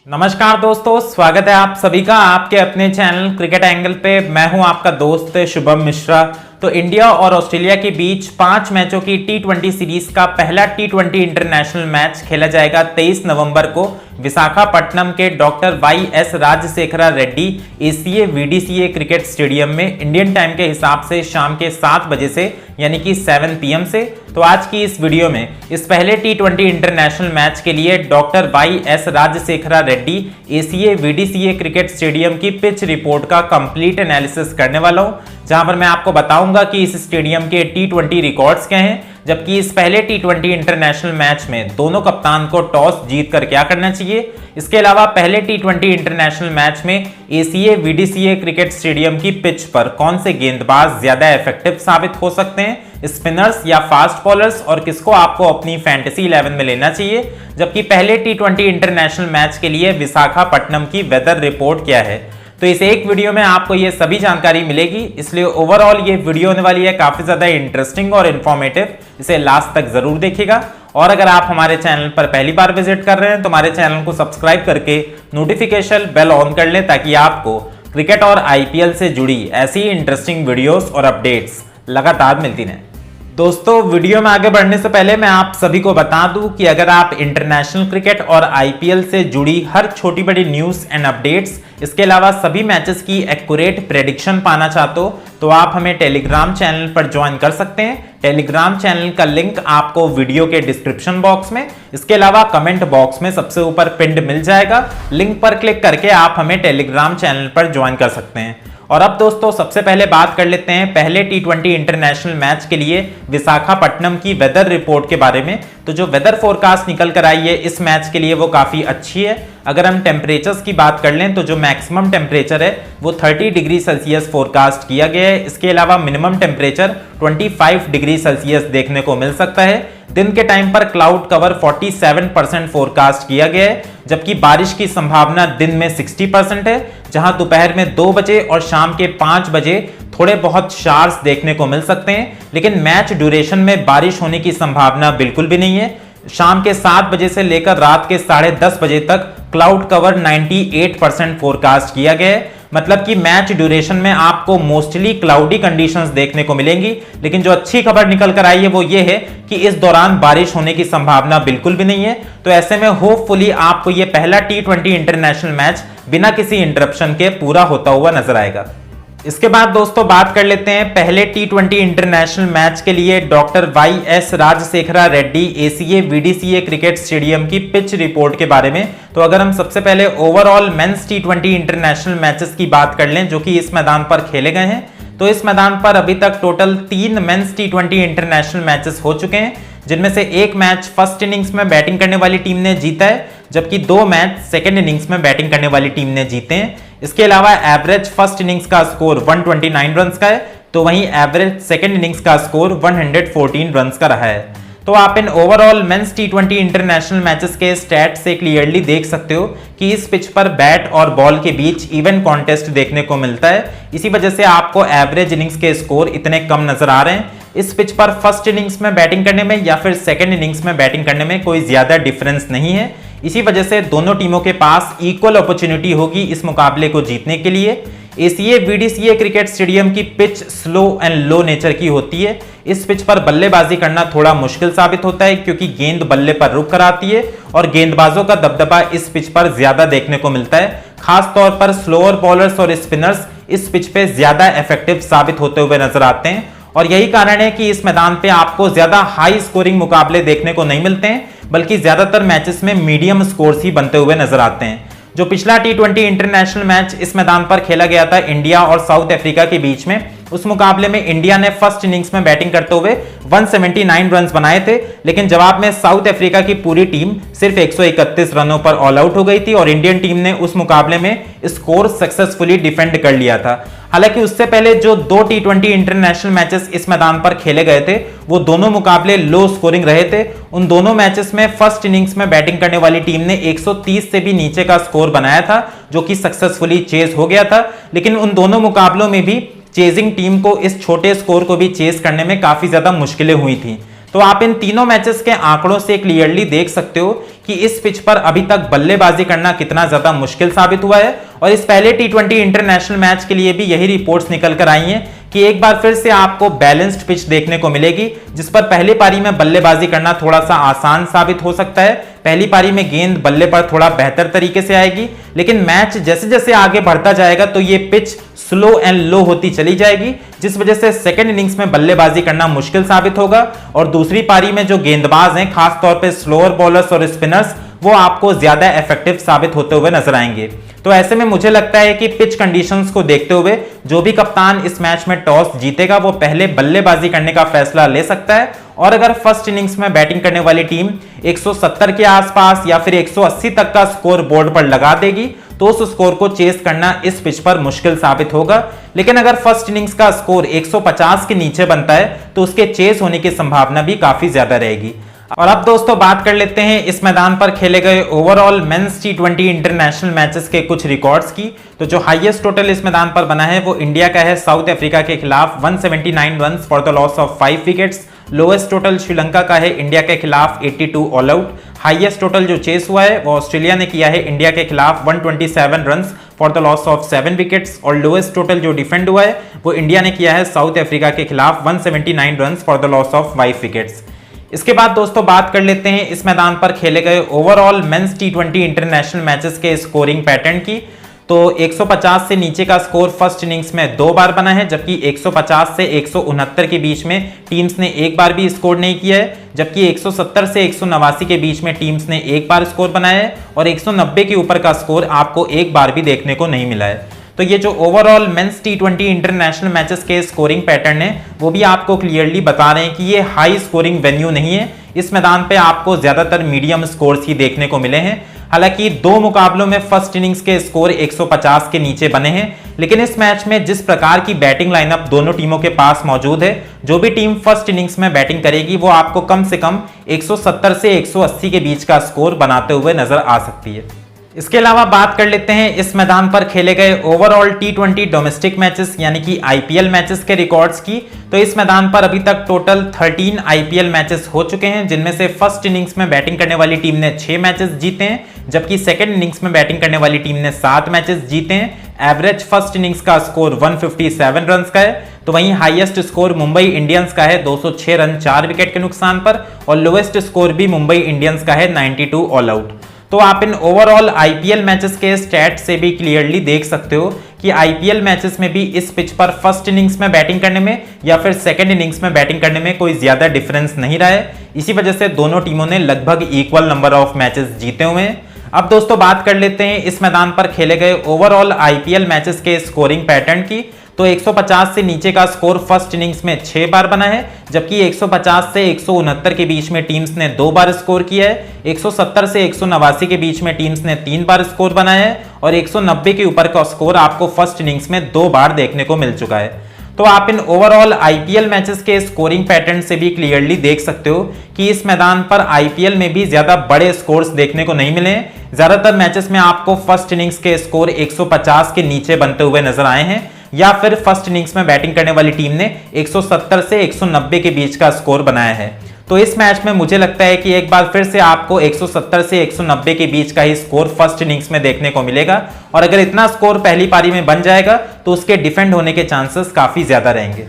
नमस्कार दोस्तों, स्वागत है आप सभी का आपके अपने चैनल क्रिकेट एंगल पे। मैं हूं आपका दोस्त शुभम मिश्रा। तो इंडिया और ऑस्ट्रेलिया के बीच 5 मैचों की टी20 सीरीज का पहला टी20 इंटरनेशनल मैच खेला जाएगा 23 नवंबर को विशाखापट्टनम के doctor Y S. Rajasekhara Reddy ACA VDCA cricket stadium में इंडियन टाइम के हिसाब से शाम के 7 बजे से, यानी कि 7 PM से। तो आज की इस वीडियो में इस पहले टी20 इंटरनेशनल मैच के लिए doctor Y S. Rajasekhara Reddy ACA VDCA cricket stadium की पिच रिपोर्ट का कंप्लीट एनालिसिस करने वाला हूं, जहां पर मैं आपको बताऊंगा कि इस स्टेडियम के टी20 रिकॉर्ड्स क्या हैं, जबकि इस पहले टी20 इंटरनेशनल मैच में दोनों कप्तान को टॉस जीतकर क्या करना चाहिए। इसके अलावा पहले टी20 इंटरनेशनल मैच में एसीए वीडीसीए क्रिकेट स्टेडियम की पिच पर कौन से गेंदबाज ज्यादा इफेक्टिव साबित हो सकते हैं, स्पिनर्स या फास्ट बॉलर्स, और किसको आपको अपनी फैंटेसी 11 में लेना चाहिए। जबकि पहले टी20 इंटरनेशनल मैच के लिए विशाखापट्टनम की वेदर रिपोर्ट क्या है। तो इस एक वीडियो में आपको ये सभी जानकारी मिलेगी, इसलिए ओवरऑल ये वीडियो होने वाली है काफी ज्यादा इंटरेस्टिंग और इन्फॉर्मेटिव। इसे लास्ट तक जरूर देखिएगा। और अगर आप हमारे चैनल पर पहली बार विजिट कर रहे हैं तो हमारे चैनल को सब्सक्राइब करके नोटिफिकेशन बेल ऑन कर लें, ताकि आपको क्रिकेट और आईपीएल से जुड़ी ऐसी इंटरेस्टिंग वीडियोस और अपडेट्स लगातार मिलती रहें। दोस्तों, वीडियो में आगे बढ़ने से पहले मैं आप सभी को बता दूं कि अगर आप इंटरनेशनल क्रिकेट और आईपीएल से जुड़ी हर छोटी बड़ी न्यूज़ एंड अपडेट्स, इसके अलावा सभी मैचेस की एक्यूरेट प्रेडिक्शन पाना चाहते हो तो आप हमें टेलीग्राम चैनल पर ज्वाइन कर सकते हैं। टेलीग्राम चैनल का लिंक आपको वीडियो के डिस्क्रिप्शन बॉक्स में, इसके अलावा कमेंट बॉक्स में सबसे ऊपर पिंड मिल जाएगा। लिंक पर क्लिक करके आप हमें टेलीग्राम चैनल पर ज्वाइन कर सकते हैं। और अब दोस्तों, सबसे पहले बात कर लेते हैं पहले टी20 इंटरनेशनल मैच के लिए विशाखापट्टनम की वेदर रिपोर्ट के बारे में। तो जो वेदर फोरकास्ट निकल कर आई है इस मैच के लिए वो काफ़ी अच्छी है। अगर हम टेम्परेचर्स की बात कर लें तो जो मैक्सिमम टेम्परेचर है वो 30 डिग्री सेल्सियस फोरकास्ट किया गया है। इसके अलावा मिनिमम टेम्परेचर 25 डिग्री सेल्सियस देखने को मिल सकता है। दिन के टाइम पर क्लाउड कवर 47% फोरकास्ट किया गया है, जबकि बारिश की संभावना दिन में 60% है, जहां दोपहर में 2 बजे और शाम के 5 बजे थोड़े बहुत शार्स देखने को मिल सकते हैं। लेकिन मैच ड्यूरेशन में बारिश होने की संभावना बिल्कुल भी नहीं है। शाम के 7 बजे से लेकर रात के 10:30 बजे तक क्लाउड कवर 98% फोरकास्ट किया गया है। मतलब कि मैच ड्यूरेशन में आपको मोस्टली क्लाउडी कंडीशंस देखने को मिलेंगी। लेकिन जो अच्छी खबर निकल कर आई है वो ये है कि इस दौरान बारिश होने की संभावना बिल्कुल भी नहीं है। तो ऐसे में होपफुली आपको ये पहला टी20 इंटरनेशनल मैच बिना किसी इंटरप्शन के पूरा होता हुआ नजर आएगा। इसके बाद दोस्तों बात कर लेते हैं पहले टी20 इंटरनेशनल मैच के लिए doctor Y S. Rajasekhara Reddy ACA VDCA cricket stadium की पिच रिपोर्ट के बारे में। तो अगर हम सबसे पहले ओवरऑल मेंस टी20 इंटरनेशनल मैचेस की बात कर लें जो कि इस मैदान पर खेले गए हैं, तो इस मैदान पर अभी तक टोटल 3 मेंस टी20 इंटरनेशनल मैचेस हो चुके हैं, जिनमें से एक मैच फर्स्ट इनिंग्स में बैटिंग करने वाली टीम ने जीता है, जबकि 2 मैच सेकेंड इनिंग्स में बैटिंग करने वाली टीम ने जीते हैं। इसके अलावा एवरेज फर्स्ट इनिंग्स का स्कोर 129 रन का है, तो वहीं एवरेज सेकेंड इनिंग्स का स्कोर 114 रन का रहा है। तो आप इन ओवरऑल मेंस टी20 इंटरनेशनल मैचेस के स्टैट से क्लियरली देख सकते हो कि इस पिच पर बैट और बॉल के बीच इवन कॉन्टेस्ट देखने को मिलता है। इसी वजह से आपको एवरेज इनिंग्स के स्कोर इतने कम नजर आ रहे हैं। इस पिच पर फर्स्ट इनिंग्स में बैटिंग करने में या फिर सेकेंड इनिंग्स में बैटिंग करने में कोई ज्यादा डिफरेंस नहीं है। इसी वजह से दोनों टीमों के पास इक्वल अपॉर्चुनिटी होगी इस मुकाबले को जीतने के लिए। एसीए वीडीसीए क्रिकेट स्टेडियम की pitch slow and low nature की होती है। इस पिच पर बल्लेबाजी करना थोड़ा मुश्किल साबित होता है, क्योंकि गेंद बल्ले पर रुक कर आती है और गेंदबाजों का दबदबा इस पिच पर ज्यादा देखने को मिलता है। खास तौर पर स्लोअर बॉलर्स और स्पिनर्स इस पिच पे ज्यादा इफेक्टिव साबित होते हुए नजर आते हैं। और यही कारण है कि इस मैदान पे आपको ज्यादा हाई स्कोरिंग मुकाबले देखने को नहीं मिलते हैं, बल्कि ज्यादातर मैचेस में मीडियम स्कोर्स ही बनते हुए नजर आते हैं। जो पिछला टी20 इंटरनेशनल मैच इस मैदान पर खेला गया था इंडिया और साउथ अफ्रीका के बीच में, उस मुकाबले में इंडिया ने फर्स्ट इनिंग्स में बैटिंग करते हुए 179 रन बनाए थे, लेकिन जवाब में साउथ अफ्रीका की पूरी टीम सिर्फ 131 रनों पर ऑल आउट हो गई थी और इंडियन टीम ने उस मुकाबले में स्कोर सक्सेसफुली डिफेंड कर लिया था। हालांकि उससे पहले जो 2 टी20 इंटरनेशनल मैचेस इस मैदान पर खेले गए थे वो दोनों मुकाबले लो स्कोरिंग रहे थे। उन दोनों मैचेस में फर्स्ट इनिंग्स में बैटिंग करने वाली टीम ने 130 से भी नीचे का स्कोर बनाया था, जो कि सक्सेसफुली चेज हो गया था। लेकिन उन दोनों मुकाबलों में भी चेजिंग टीम को इस छोटे स्कोर को भी चेज करने में काफी ज्यादा मुश्किलें हुई थी। तो आप इन तीनों मैचेस के आंकड़ों से क्लियरली देख सकते हो कि इस पिच पर अभी तक बल्लेबाजी करना कितना ज्यादा मुश्किल साबित हुआ है। और इस पहले टी20 इंटरनेशनल मैच के लिए भी यही रिपोर्ट्स निकल कर आई हैं कि एक बार फिर से आपको बैलेंस्ड पिच देखने को मिलेगी, जिस पर पहली पारी में बल्लेबाजी करना थोड़ा सा आसान साबित हो सकता है। पहली पारी में गेंद बल्ले पर थोड़ा बेहतर तरीके से आएगी, लेकिन मैच जैसे जैसे आगे बढ़ता जाएगा तो ये पिच स्लो एंड लो होती चली जाएगी, जिस वजह से सेकंड इनिंग्स में बल्लेबाजी करना मुश्किल साबित होगा। और दूसरी पारी में जो गेंदबाज हैं, खास तौर पे स्लोअर बॉलर्स और स्पिनर्स, वो आपको ज्यादा इफेक्टिव साबित होते हुए नजर आएंगे। तो ऐसे में मुझे लगता है कि पिच कंडीशंस को देखते हुए जो भी कप्तान इस मैच में टॉस जीतेगा वो पहले बल्लेबाजी करने का फैसला ले सकता है। और अगर फर्स्ट इनिंग्स में बैटिंग करने वाली टीम 170 के आसपास या फिर 180 तक का स्कोर बोर्ड पर लगा देगी तो उस स्कोर को चेस करना इस पिच पर मुश्किल साबित होगा। लेकिन अगर फर्स्ट इनिंग्स का स्कोर 150 के नीचे बनता है तो उसके चेस होने की संभावना भी काफी ज्यादा रहेगी। और अब दोस्तों बात कर लेते हैं इस मैदान पर खेले गए ओवरऑल मेंस टी20 इंटरनेशनल मैचेस के कुछ रिकॉर्ड्स की। तो जो हाईएस्ट टोटल इस मैदान पर बना है वो इंडिया का है साउथ अफ्रीका के खिलाफ 179 runs for the loss of 5 wickets. Lowest total Sri Lanka का है इंडिया के खिलाफ 82 ऑल आउट। हाईएस्ट टोटल जो चेस हुआ है वो ऑस्ट्रेलिया ने किया है इंडिया के खिलाफ 127 runs for the loss of 7 wickets. और लोएस्ट टोटल जो डिफेंड हुआ है वो इंडिया ने किया है साउथ अफ्रीका के खिलाफ 179 runs for the loss of 5 wickets. इसके बाद दोस्तों बात कर लेते हैं इस मैदान पर खेले गए ओवरऑल मेंस टी20 इंटरनेशनल मैचेस के स्कोरिंग पैटर्न की। तो 150 से नीचे का स्कोर फर्स्ट इनिंग्स में 2 बार बना है, जबकि 150 से 169 के बीच में टीम्स ने एक बार भी स्कोर नहीं किया है, जबकि 170 से 189 के बीच में टीम्स ने एक बार स्कोर बनाया है और 190 के ऊपर का स्कोर आपको एक बार भी देखने को नहीं मिला है। तो ये जो ओवरऑल मेंस टी20 इंटरनेशनल मैचेस के स्कोरिंग पैटर्न है वो भी आपको क्लियरली बता रहे हैं कि ये हाई स्कोरिंग वेन्यू नहीं है। इस मैदान पे आपको ज्यादातर मीडियम स्कोर्स ही देखने को मिले हैं। हालांकि 2 मुकाबलों में फर्स्ट इनिंग्स के स्कोर 150 के नीचे बने हैं, लेकिन इस मैच में जिस प्रकार की बैटिंग लाइनअप दोनों टीमों के पास मौजूद है, जो भी टीम फर्स्ट इनिंग्स में बैटिंग करेगी वो आपको कम से कम 170 से 180 के बीच का स्कोर बनाते हुए नजर आ सकती है। इसके अलावा बात कर लेते हैं इस मैदान पर खेले गए ओवरऑल टी20 डोमेस्टिक मैचेस यानी कि आईपीएल मैचेस के रिकॉर्ड्स की। तो इस मैदान पर अभी तक टोटल 13 आईपीएल मैचेस हो चुके हैं, जिनमें से फर्स्ट इनिंग्स में बैटिंग करने वाली टीम ने 6 मैचेस जीते हैं, जबकि सेकंड इनिंग्स में बैटिंग करने वाली टीम ने 7 मैचेस जीते हैं। एवरेज फर्स्ट इनिंग्स का स्कोर 157 रन का है। तो वहीं हाईएस्ट स्कोर मुंबई इंडियंस का है 206 रन 4 विकेट के नुकसान पर, और लोएस्ट स्कोर भी मुंबई इंडियंस का है 92 ऑल आउट। तो आप इन ओवरऑल आईपीएल मैचेस के स्टैट से भी क्लियरली देख सकते हो कि आईपीएल मैचेस में भी इस पिच पर फर्स्ट इनिंग्स में बैटिंग करने में या फिर सेकंड इनिंग्स में बैटिंग करने में कोई ज्यादा डिफरेंस नहीं रहा है। इसी वजह से दोनों टीमों ने लगभग इक्वल नंबर ऑफ मैचेस जीते हुए हैं। अब दोस्तों बात कर लेते हैं इस मैदान पर खेले गए ओवरऑल आईपीएल मैचेस के स्कोरिंग पैटर्न की। तो 150 से नीचे का स्कोर फर्स्ट इनिंग्स में 6 बार बना है, जबकि 150 से 169 के बीच में टीम्स ने 2 बार स्कोर किया है। 170 से 189 के बीच में टीम्स ने 3 बार स्कोर बनाया है और 190 के ऊपर का स्कोर आपको फर्स्ट इनिंग्स में 2 बार देखने को मिल चुका है। तो आप इन ओवरऑल आईपीएल मैचेस के स्कोरिंग पैटर्न से भी क्लियरली देख सकते हो कि इस मैदान पर आईपीएल में भी ज्यादा बड़े स्कोर्स देखने को नहीं मिले हैं। ज्यादातर मैचेस में आपको फर्स्ट इनिंग्स के स्कोर 150 के नीचे बनते हुए नजर आए हैं, या फिर फर्स्ट इनिंग्स में बैटिंग करने वाली टीम ने 170 से 190 के बीच का स्कोर बनाया है। तो इस मैच में मुझे लगता है कि एक बार फिर से आपको 170 से 190 के बीच का ही स्कोर फर्स्ट इनिंग्स में देखने को मिलेगा, और अगर इतना स्कोर पहली पारी में बन जाएगा तो उसके डिफेंड होने के चांसेस काफी ज्यादा रहेंगे।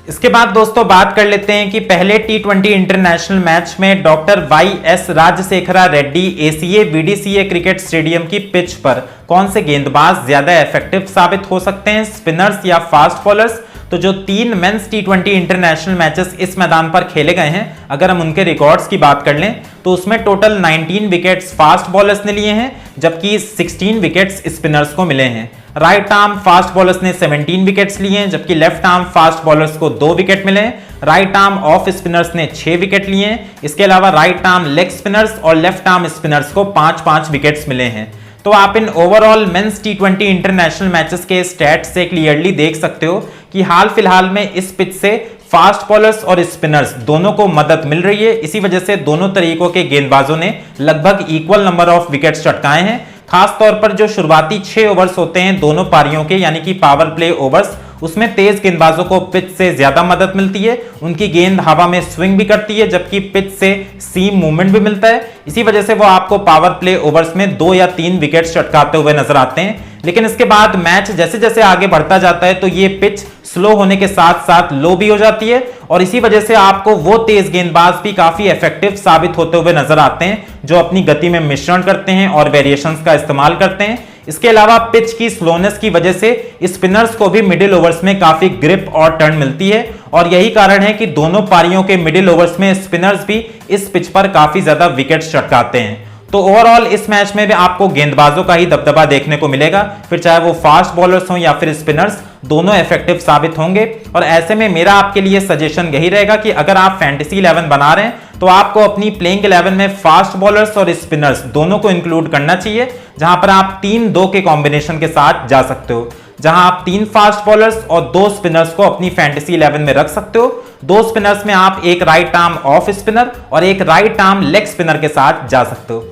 इसके बाद दोस्तों बात कर लेते हैं कि पहले टी20 इंटरनेशनल मैच में doctor Y S. Rajasekhara Reddy ACA VDCA cricket stadium की पिच पर कौन से गेंदबाज ज्यादा इफेक्टिव साबित हो सकते हैं, स्पिनर्स या फास्ट बॉलर्स। तो जो 3 मेंस टी20 इंटरनेशनल मैचेस इस मैदान पर खेले गए हैं, अगर हम उनके रिकॉर्ड्स की बात कर लें तो उसमें टोटल 19 विकेट्स फास्ट बॉलर्स ने लिए हैं, जबकि 16 विकेट्स स्पिनर्स को मिले हैं। राइट आर्म फास्ट बॉलर्स ने 17 विकेट्स लिए हैं, जबकि लेफ्ट आर्म फास्ट बॉलर्स को 2 विकेट मिले हैं। राइट आर्म ऑफ स्पिनर्स ने 6 विकेट लिए हैं। इसके अलावा राइट आर्म लेग स्पिनर्स और लेफ्ट आर्म स्पिनर्स को 5-5 विकेट्स मिले हैं। तो आप इन ओवरऑल मेंस टी20 इंटरनेशनल मैचेस के स्टैट्स से क्लियरली देख सकते हो कि हाल फिलहाल में इस पिच से फास्ट बॉलर्स और स्पिनर्स दोनों को मदद मिल रही है। इसी वजह से दोनों तरीकों के गेंदबाजों ने लगभग इक्वल नंबर ऑफ विकेट्स चटकाए हैं। खास तौर पर जो शुरुआती 6 ओवर्स होते हैं दोनों पारियों के, यानी कि पावर प्ले ओवर्स, उसमें तेज गेंदबाजों को पिच से ज्यादा मदद मिलती है, उनकी गेंद हवा में स्विंग भी करती है, जबकि पिच से सीम मूवमेंट भी मिलता है। इसी वजह से वो आपको पावर प्ले ओवर्स में 2 या 3 विकेट चटकाते हुए नजर आते हैं। लेकिन इसके बाद मैच जैसे जैसे आगे बढ़ता जाता है तो ये पिच स्लो होने के साथ साथ लो भी हो जाती है, और इसी वजह से आपको वो तेज गेंदबाज भी काफी इफेक्टिव साबित होते हुए नजर आते हैं जो अपनी गति में मिश्रण करते हैं और वेरिएशंस का इस्तेमाल करते हैं। इसके अलावा पिच की स्लोनेस की वजह से स्पिनर्स को भी मिडिल ओवर्स में काफी ग्रिप और टर्न मिलती है, और यही कारण है कि दोनों पारियों के मिडिल ओवर्स में स्पिनर्स भी इस पिच पर काफी ज्यादा विकेट्स चटकाते हैं। तो ओवरऑल इस मैच में भी आपको गेंदबाजों का ही दबदबा देखने को मिलेगा, फिर चाहे वो फास्ट बॉलर्स हों या फिर स्पिनर्स, दोनों इफेक्टिव साबित होंगे। और ऐसे में मेरा आपके लिए सजेशन यही रहेगा कि अगर आप फैंटेसी 11 बना रहे हैं तो आपको अपनी प्लेइंग 11 में फास्ट बॉलर्स और स्पिनर्स दोनों को इंक्लूड करना चाहिए, जहां पर आप 3-2 के कॉम्बिनेशन के साथ जा सकते हो, जहां आप 3 फास्ट बॉलर्स और 2 स्पिनर्स को अपनी फैंटेसी 11 में रख सकते हो। 2 स्पिनर्स में आप एक राइट आर्म ऑफ स्पिनर और एक राइट आर्म लेग स्पिनर के साथ जा सकते हो।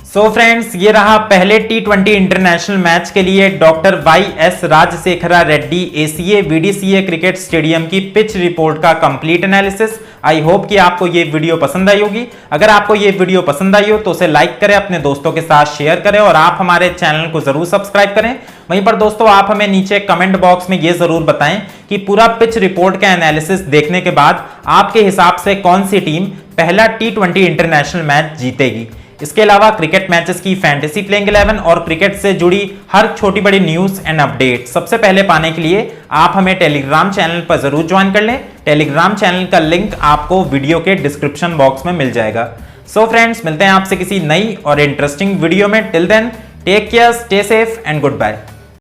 सो फ्रेंड्स, ये रहा पहले T20 इंटरनेशनल मैच के लिए doctor Y S. Rajasekhara Reddy ACA VDCA cricket stadium की पिच रिपोर्ट का कंप्लीट एनालिसिस। आई होप कि आपको ये वीडियो पसंद आई होगी। अगर आपको ये वीडियो पसंद आई हो तो उसे लाइक करें, अपने दोस्तों के साथ शेयर करें, और आप हमारे चैनल को जरूर सब्सक्राइब करें। वहीं पर दोस्तों, आप हमें नीचे कमेंट बॉक्स में ये जरूर बताएं कि पूरा पिच रिपोर्ट का एनालिसिस देखने के बाद आपके हिसाब से कौन सी टीम पहला T20 इंटरनेशनल मैच जीतेगी। इसके अलावा क्रिकेट मैचेस की फैंटेसी प्लेइंग 11 और क्रिकेट से जुड़ी हर छोटी बड़ी न्यूज एंड अपडेट सबसे पहले पाने के लिए आप हमें टेलीग्राम चैनल पर जरूर ज्वाइन कर लें। टेलीग्राम चैनल का लिंक आपको वीडियो के डिस्क्रिप्शन बॉक्स में मिल जाएगा। सो फ्रेंड्स, मिलते हैं आपसे किसी नई और इंटरेस्टिंग वीडियो में। Till then, take care, stay safe and good bye.